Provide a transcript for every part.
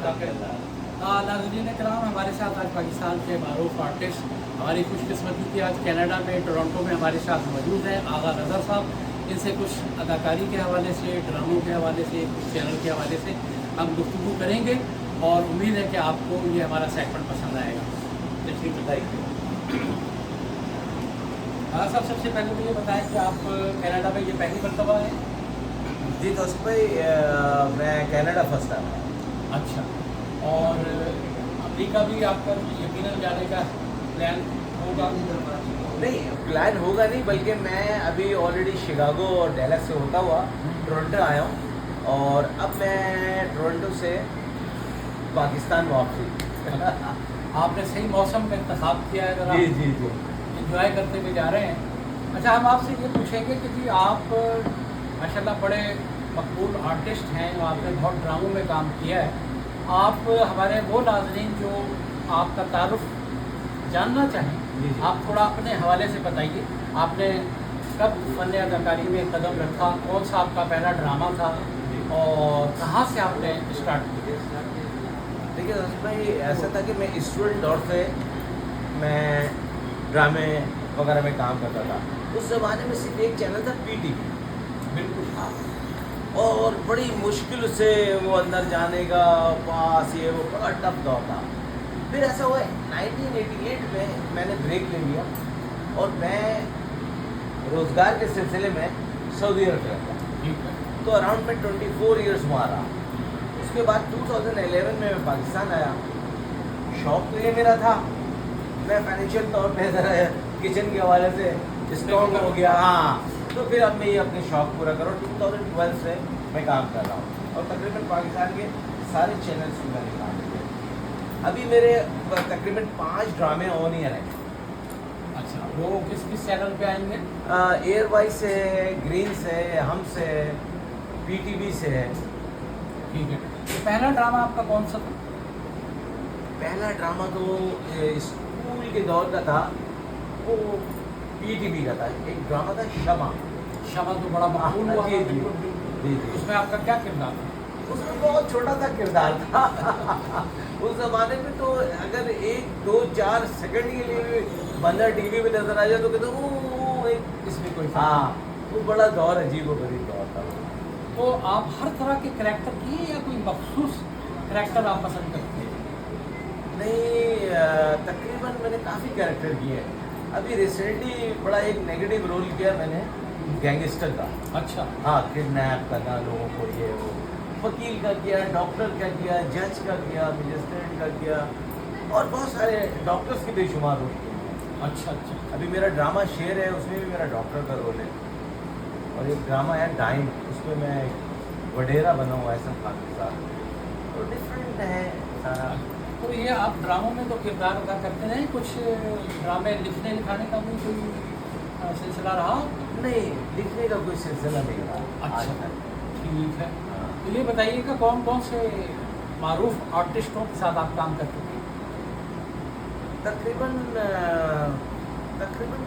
नाज़रीन कराम, हमारे साथ आज पाकिस्तान के मारूफ आर्टिस्ट, हमारी खुशकिस्मती थी आज कनाडा में टोरंटो में हमारे साथ मौजूद हैं आगा नज़र साहब। इनसे कुछ अदाकारी के हवाले से, ड्रामों के हवाले से, कुछ चैनल के हवाले से हम गुफ्तगू करेंगे और उम्मीद है कि आपको ये हमारा सेगमेंट पसंद आएगा। देखिए बताइए हाँ साहब, सबसे पहले मुझे बताएं कि आप कनाडा में ये पहली मरतबा है? जी तो भाई, मैं कनाडा फर्स्ट टाइम आया। अच्छा, और अमेरिका भी आपका यकीनन जाने का प्लान होगा? नहीं, प्लान होगा नहीं, बल्कि मैं अभी ऑलरेडी शिकागो और डैलस से होता हुआ टोरंटो आया हूँ और अब मैं टोरंटो से पाकिस्तान वापसी। आपने सही मौसम का इंतखाब किया है, ज़रा जी जी जी। इंजॉय करते हुए जा रहे हैं। अच्छा, हम आपसे ये पूछेंगे कि जी आप माशाल्लाह बड़े मकबूल आर्टिस्ट हैं, आपने बहुत ड्रामों में काम किया है। आप हमारे वो नाज़रीन जो आपका तारुफ जानना चाहें, जी जी। आप थोड़ा अपने हवाले से बताइए। आपने कब फ़न अदाकारी में कदम रखा, कौन सा आपका पहला ड्रामा था और कहाँ से आपने स्टार्ट किया? देखिए भाई, ऐसा था कि मैं स्टूडेंट दौर से मैं ड्रामे वगैरह में काम करता था। उस ज़माने में सिर्फ एक चैनल था PTV। बिल्कुल हाँ। और बड़ी मुश्किल से वो अंदर जाने का पास, ये वो बड़ा टफ दौर था। फिर ऐसा हुआ 1988 में मैंने ब्रेक ले लिया और मैं रोज़गार के सिलसिले में सऊदी अरब चला गया। ठीक है। तो अराउंड मैं 24 ईयर्स वहाँ रहा। उसके बाद 2011 में मैं पाकिस्तान आया। शौक तो ये मेरा था, मैं फाइनेंशियल तौर पे ज़रा किचन के हवाले से स्ट्रॉन्ग हो गया। हाँ, तो फिर अब मैं ये अपने शौक पूरा करो। 2012 से मैं काम कर रहा हूँ और तकरीबन पाकिस्तान के सारे चैनल्स में मैंने काम किया। अभी मेरे तकरीबन 5 ड्रामे ऑन ईयर हैं। अच्छा, वो किस किस चैनल पे आएंगे? एयर वाइज से है, ग्रीन से है, हम से है, PTV से है। ठीक है। तो पहला ड्रामा आपका कौन सा था? पहला ड्रामा तो स्कूल के दौर का था, वो PTV का था। एक ड्रामा था शमा। शमा तो बड़ा मकबूल हुआ जी था, जी बिल्कुल बिल्कुल। जी जी। उसमें आपका क्या किरदार था? उसमें बहुत छोटा सा किरदार था। उस जमाने में तो अगर 1, 2, 4 सेकंड के लिए भी बंदा टीवी में नजर आ जाए तो कहते वो एक इसमें कोई हाँ, वो बड़ा दौर अजीब व गरीब दौर था। तो आप हर तरह के करैक्टर किए या कोई मखसूस करैक्टर आप पसंद करते हैं? नहीं, तकरीबन मैंने काफ़ी कैरेक्टर किए हैं। अभी रिसेंटली बड़ा एक नेगेटिव रोल किया मैंने, गैंगस्टर का। अच्छा। हाँ, किडनैप करना लोगों को, ये वो। वकील का किया, डॉक्टर का किया, जज का किया, मजिस्ट्रेट का किया और बहुत सारे डॉक्टर्स के बेशुमार रोल किए। अच्छा अच्छा। अभी मेरा ड्रामा शेर है, उसमें भी मेरा डॉक्टर का रोल है। और एक ड्रामा है डाइन, उसमें मैं वडेरा बना हुआ ऐसा खान के साथ। तो डिफरेंट है सारा। तो ये आप ड्रामों में तो किरदार अदा करते रहे, कुछ ड्रामे लिखने लिखाने का भी कोई सिलसिला रहा? नहीं, लिखने का कोई सिलसिला नहीं रहा आज अच्छा, तक। ठीक है। हाँ। तो ये बताइएगा कौन कौन से मारूफ आर्टिस्टों के साथ आप काम करते थे? तकरीबन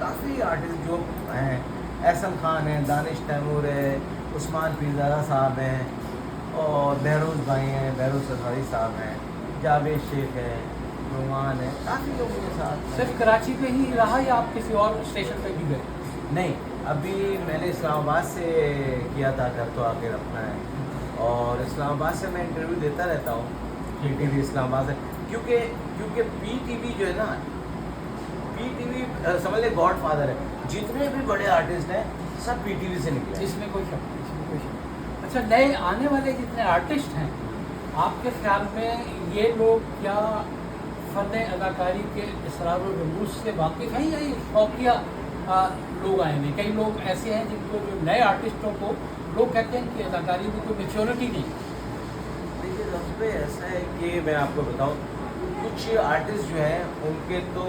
काफ़ी आर्टिस्ट जो हैं, एहसन खान है, दानिश तैमूर है, उस्मान पीरज़ादा साहब हैं और बहरोज़ भाई हैं, बहरोज़ सरवारी साहब हैं, जावेद शेख है, रुमान है, काफ़ी लोगों के साथ। सिर्फ कराची पे ही रहा या आप किसी और स्टेशन पे भी गए? नहीं, अभी मैंने इस्लामाबाद से किया था, घर तो आके रखना है और इस्लामाबाद से मैं इंटरव्यू देता रहता हूँ PTV इस्लामाबाद से। क्योंकि PTV जो है ना, PTV समझ ले गॉड फादर है। जितने भी बड़े आर्टिस्ट हैं सब PTV से निकले हैं। इसमें कोई शक नहीं, इसमें कोई शक नहीं। अच्छा, नए आने वाले जितने आर्टिस्ट हैं, आपके ख्याल में ये लोग क्या फ़न अदाकारी के इसरार व रमूज से वाकिफ़ हैं या ये शौकिया लोग आएंगे? कई लोग ऐसे हैं जिनको, जो नए आर्टिस्टों को लोग कहते हैं कि अदाकारी में कोई मेच्योरिटी नहीं। देखिए रस्बे ऐसा है कि मैं आपको बताऊं, कुछ आर्टिस्ट जो हैं उनके तो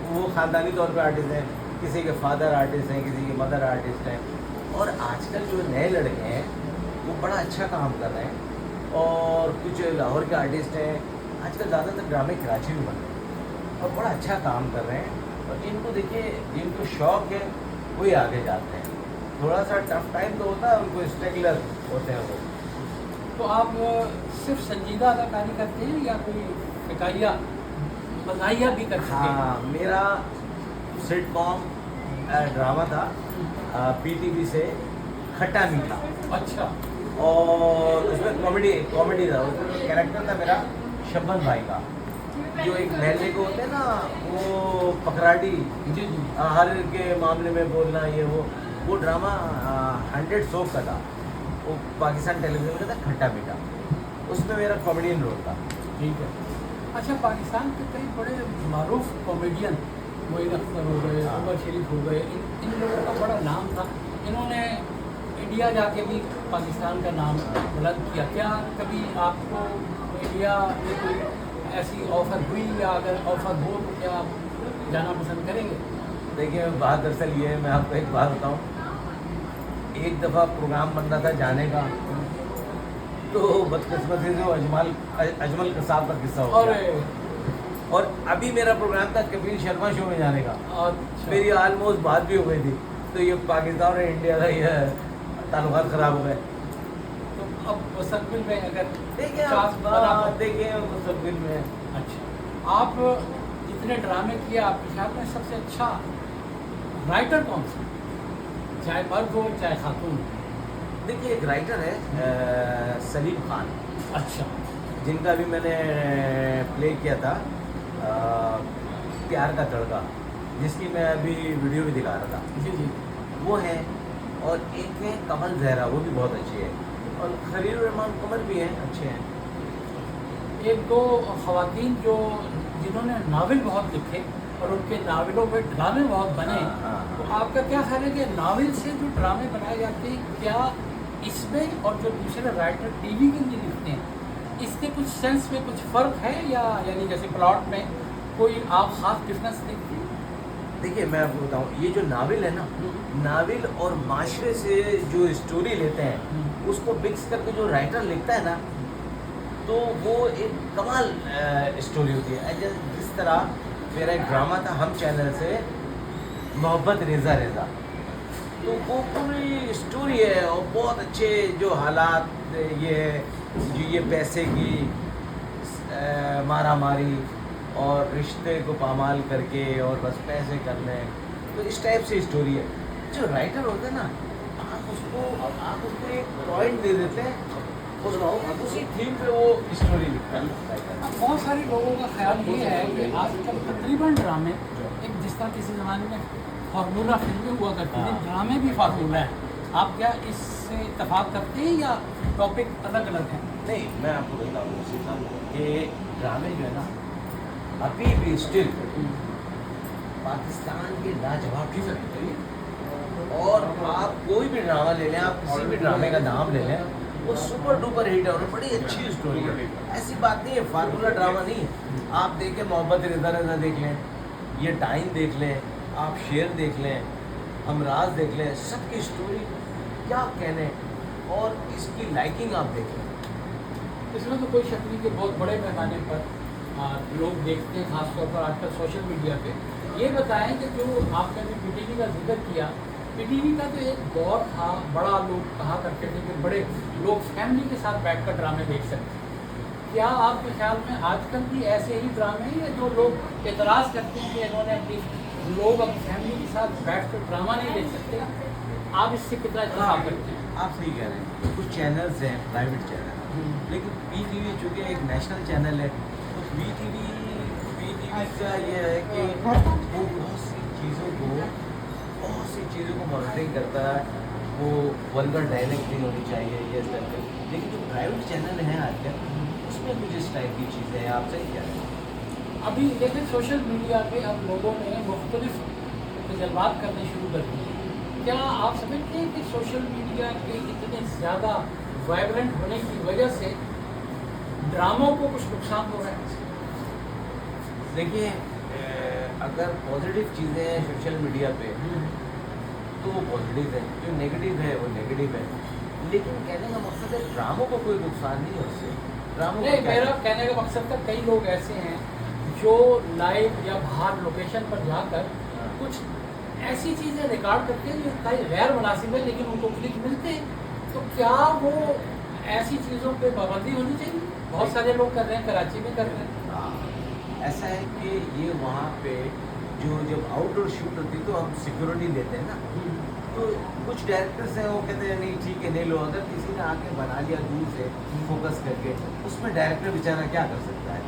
वो ख़ानदानी तौर पे आर्टिस्ट हैं, किसी के फादर आर्टिस्ट हैं, किसी के मदर आर्टिस्ट हैं। और आजकल जो नए लड़के हैं वो बड़ा अच्छा काम कर रहे हैं और कुछ लाहौर के आर्टिस्ट हैं। आजकल ज़्यादातर ड्रामे कराची में बन रहे हैं और बड़ा अच्छा काम कर रहे हैं। और इनको देखिए, जिनको शौक़ है वही आगे जाते हैं। थोड़ा सा टफ टाइम तो होता है उनको, स्ट्रगलर होते हैं वो। तो आप सिर्फ संजीदा अदाकारी करते हैं या कोई फिकाइया मज़ाहिया भी करते हैं? हाँ, मेरा सिटकॉम ड्रामा था पीटीवी से, खट्टा मीठा। अच्छा। और उसमें कॉमेडी था। उसमें कैरेक्टर था मेरा शब्बन भाई का, जो एक महल्ले को होते हैं ना, वो पकड़ाटी, जी जी। हर के मामले में बोलना, ये वो ड्रामा 100 सोप का था। वो पाकिस्तान टेलीविजन का था, खट्टा मीठा। उसमें मेरा कॉमेडियन रोल था। ठीक है। अच्छा, पाकिस्तान के कई बड़े मारूफ कॉमेडियन, मोइन अख्तर हो गए, हाँ। उमर शरीफ हो गए, इन लोगों का बड़ा नाम था। इन्होंने इंडिया जाके भी पाकिस्तान का नाम बुलंद किया। क्या कभी आपको इंडिया में कोई ऐसी ऑफ़र हुई, या अगर ऑफ़र हो तो क्या आप जाना पसंद करेंगे? देखिए, बात दरअसल ये है, मैं आपको एक बात बताऊं। एक दफ़ा प्रोग्राम बन रहा था जाने का, तो बदकिस्मती से वो अजमल कसाब का किस्सा हो और गया। और अभी मेरा प्रोग्राम था कपिल शर्मा शो में जाने का। अच्छा। मेरी ऑलमोस्ट बात भी हो गई थी, तो ये पाकिस्तान और इंडिया का ये ताल्लुकात ख़राब हो गए। तो अब मुस्तकबिल में अगर देखिए चांस बना हो- देखिए मुस्तकबिल में अच्छा, आप जितने ड्रामे किए, आपके ख्याल में सबसे अच्छा राइटर कौन सा, चाहे मर्द हो चाहे खातून हो? देखिए, एक राइटर है सलीम खान, अच्छा। जिनका भी मैंने प्ले किया था प्यार का तड़का, जिसकी मैं अभी वीडियो भी दिखा रहा था, जी जी। वो है। और एक है कमल जहरा, वो भी बहुत अच्छी है। और खलील रहमान कमल भी हैं, अच्छे हैं। एक दो ख़वातीन जो जिन्होंने नावल बहुत लिखे और उनके नावलों पे ड्रामे बहुत बने, हाँ, हाँ। तो आपका क्या ख्याल है कि नावल से जो ड्रामे बनाए जाते हैं, क्या इसमें और जो दूसरे राइटर टीवी के लिए लिखते हैं, इसके कुछ सेंस में कुछ फ़र्क है, या यानी जैसे प्लॉट में कोई आप ख़ास डिफरेंस देखते हैं? देखिए, मैं आपको बताऊँ, ये जो नावल है ना, नावल और माशरे से जो स्टोरी लेते हैं, उसको मिक्स करके जो राइटर लिखता है ना, तो वो एक कमाल स्टोरी होती है। जिस तरह मेरा एक ड्रामा था हम चैनल से, मोहब्बत रेज़ा रेज़ा, तो वो पूरी स्टोरी है और बहुत अच्छे जो हालात ये पैसे की मारा मारी और रिश्ते को पामाल करके और बस पैसे करने, तो इस टाइप से स्टोरी है। जो राइटर होते हैं ना, आप उसको एक पॉइंट दे देते हैं और उसी थीम पे वो स्टोरी लिखता है राइटर। अब बहुत सारे लोगों का ख्याल ये है कि आजकल तकरीबन ड्रामे, एक जिस तरह किसी ज़माने में फार्मूला फिल्में हुआ करती थी, हाँ। ड्रामे भी फार्मूला है। आप क्या इससे इत्तेफाक करते हैं या टॉपिक अलग अलग हैं? नहीं, मैं आपको बताऊँ कि ड्रामे जो है ना, अभी भी स्टिल पाकिस्तान के लाजवाब चीज़ है। और आप कोई भी ड्रामा ले लें, आप किसी भी ड्रामे का नाम ले लें, वो सुपर डुपर हिट है और बड़ी अच्छी स्टोरी है। ऐसी बात नहीं है, फार्मूला ड्रामा नहीं है। आप देखें, मोहब्बत रेज़ा रेज़ा देख लें, ये टाइम देख लें, आप शेर देख लें, हमराज देख लें, सबकी स्टोरी क्या कहने, और इसकी लाइकिंग आप देख लें। इसमें तो कोई शक नहीं कि बहुत बड़े पैमाने पर लोग देखते हैं, खासतौर पर आजकल सोशल मीडिया पे। ये बताएं कि जो आपने भी पीटीवी का जिक्र किया, पीटीवी का तो एक दौर था, बड़ा लोग कहा करते थे कि बड़े लोग फैमिली के साथ बैठकर ड्रामे देख सकते हैं। क्या आपके ख्याल में आजकल भी ऐसे ही ड्रामे हैं, या जो लोग एतराज़ करते हैं कि इन्होंने अपनी लोग अपनी फैमिली के साथ बैठकर ड्रामा नहीं देख सकते, आप इससे कितना इत्तेफाक करते हैं? आप सही कह रहे हैं। कुछ चैनल्स हैं प्राइवेट चैनल, लेकिन पीटीवी चूँकि एक नेशनल चैनल है, तो पीटीवी का ये है कि वो बहुत सी चीज़ों को मॉनिटरिंग करता है। वो वल्गर डायलेक्ट नहीं होनी चाहिए, ये सब। लेकिन जो प्राइवेट चैनल हैं आजकल, उसमें कुछ इस टाइप की चीज़ें हैं। आप सही कह रहे हैं। अभी देखें, सोशल मीडिया पे अब लोगों ने मुख्तलिफ तजर्बात करने शुरू कर दिए हैं। क्या आप समझते हैं कि सोशल मीडिया के इतने ज़्यादा वाइब्रेंट होने की वजह से ड्रामों को कुछ नुकसान हो रहा है? देखिए, अगर पॉजिटिव चीज़ें हैं सोशल मीडिया पे, तो वो पॉजिटिव है, जो नेगेटिव है वो नेगेटिव है। लेकिन कहने का मकसद है, ड्रामों को कोई नुकसान नहीं है उससे। ड्रामों नहीं, मेरा कहने का मकसद था, कई लोग ऐसे हैं जो लाइव या बाहर लोकेशन पर जाकर कुछ ऐसी चीज़ें रिकॉर्ड करते हैं जो कई गैर मुनासिब है, लेकिन उनको क्लिक मिलते हैं। तो क्या वो ऐसी चीज़ों पे पाबंदी होनी चाहिए। बहुत सारे लोग कर रहे हैं, कराची में कर रहे हैं। हाँ, ऐसा है कि ये वहाँ पे जो जब आउटडोर शूट होती है तो हम सिक्योरिटी लेते हैं ना, तो कुछ डायरेक्टर्स हैं वो कहते हैं नहीं ठीक है ले लो। अगर किसी ने आके बना लिया दूर से फोकस करके, उसमें डायरेक्टर बेचारा क्या कर सकता है,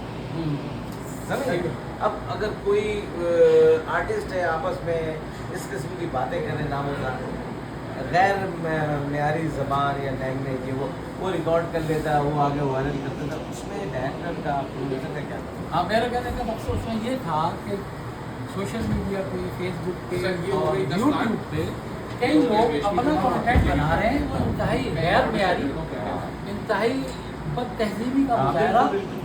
समझे। अब अगर कोई आर्टिस्ट है आपस में इस किस्म की बातें करें ना होता गैर मेयारी ज़बान या लैंग्वेज है वो रिकॉर्ड कर लेता है, वो आगे वायरल कर देता है, उसमें डायरेक्टर का प्रोड्यूसर का क्या करना। हाँ, मेरा कहने का मकसद उसमें ये था कि सोशल मीडिया पे, फेसबुक पे और यूट्यूब पे कई लोग अपना कंटेंट बना रहे हैं वो इंतहाई गैर मेयारी, इंतहाई बद तहजीबी का मुजाहरा,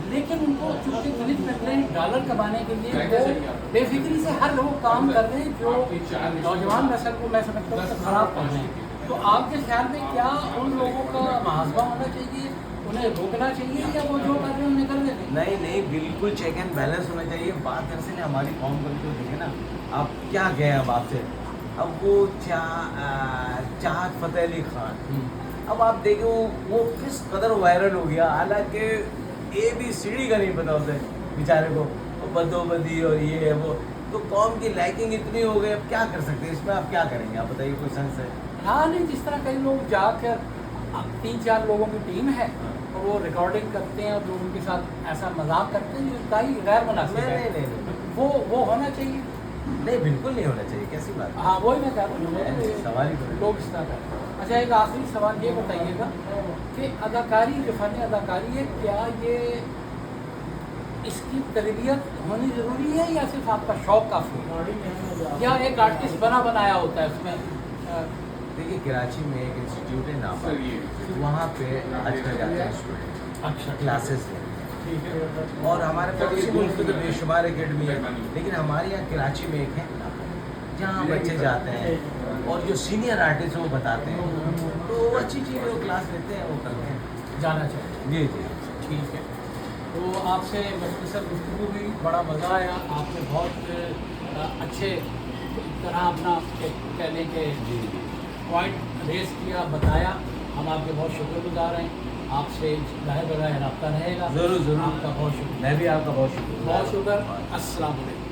लेकिन उनको चूँकि क्लिक मिल रहे हैं डॉलर कमाने के लिए वो बेफिक्री से हर लोग काम कर रहे हैं जो नौजवान नस्ल को मैं समझता हूँ ख़राब कर रहे हैं। तो आपके ख्याल में क्या उन लोगों का मुहासबा होना चाहिए, उन्हें रोकना चाहिए, या वो जो कर रहे हैं उन्हें कर दें? नहीं नहीं, बिल्कुल चेक एंड बैलेंस होना चाहिए। बात दरअसल हमारी कौम को तो देखे ना, आप क्या गए अब आपसे, अब वो चाहत फ़तेह अली खान, अब आप देखो वो किस कदर वायरल हो गया, हालांकि ABCD का नहीं पता होता है बेचारे को, वो बदोबदी और ये है वो, तो कौम की लाइकिंग इतनी हो गई, अब क्या कर सकते हैं इसमें, आप क्या करेंगे आप बताइए, कोई सेंस है? हाँ नहीं, जिस तरह कई लोग जाकर 3-4 लोगों की टीम है और वो रिकॉर्डिंग करते हैं और लोग उनके साथ ऐसा मजाक करते हैं जो कई गैर मुनासिब है, नहीं, वो होना चाहिए नहीं बिल्कुल नहीं होना चाहिए, कैसी बात है? हाँ वही मैं कह रहा हूँ, सवाल ही करो। लोग इस तरह करते हैं। अच्छा, एक आखिरी सवाल ये बताइएगा कि अदाकारी जो फ़न अदाकारी है, क्या ये इसकी तरबियत होनी ज़रूरी है या सिर्फ आपका शौक़ काफ़ी है, या एक आर्टिस्ट बना बनाया होता है उसमें? देखिए कराची में एक इंस्टीट्यूट है ना, वहाँ पे आजकल जाते हैं स्टूडेंट, अच्छा, क्लासेस ठीक है। और हमारे पड़ोसी मुल्क में तो बेशुमार अकेडमी है, लेकिन हमारे यहाँ कराची में एक है जहाँ बच्चे जाते हैं और जो सीनियर आर्टिस्ट हैं वो बताते हैं, तो वो अच्छी चीज़ है, वो क्लास लेते हैं, वो करते हैं। जाना चाहिए। जी, ठीक है, तो आपसे मुख्तसर गुफ्तगू हुई, बड़ा मज़ा आया, आपने बहुत अच्छे तरह अपना कह लें कि पॉइंट रेस किया, बताया, हम आपके बहुत शुक्रगुजार हैं। आपसे ज़ाहिर बगैर रब्ता रहेगा। ज़रूर आपका बहुत शुक्रिया। मैं भी आपका बहुत शुक्रिया। बहुत शुक्र। अस्सलाम वालेकुम।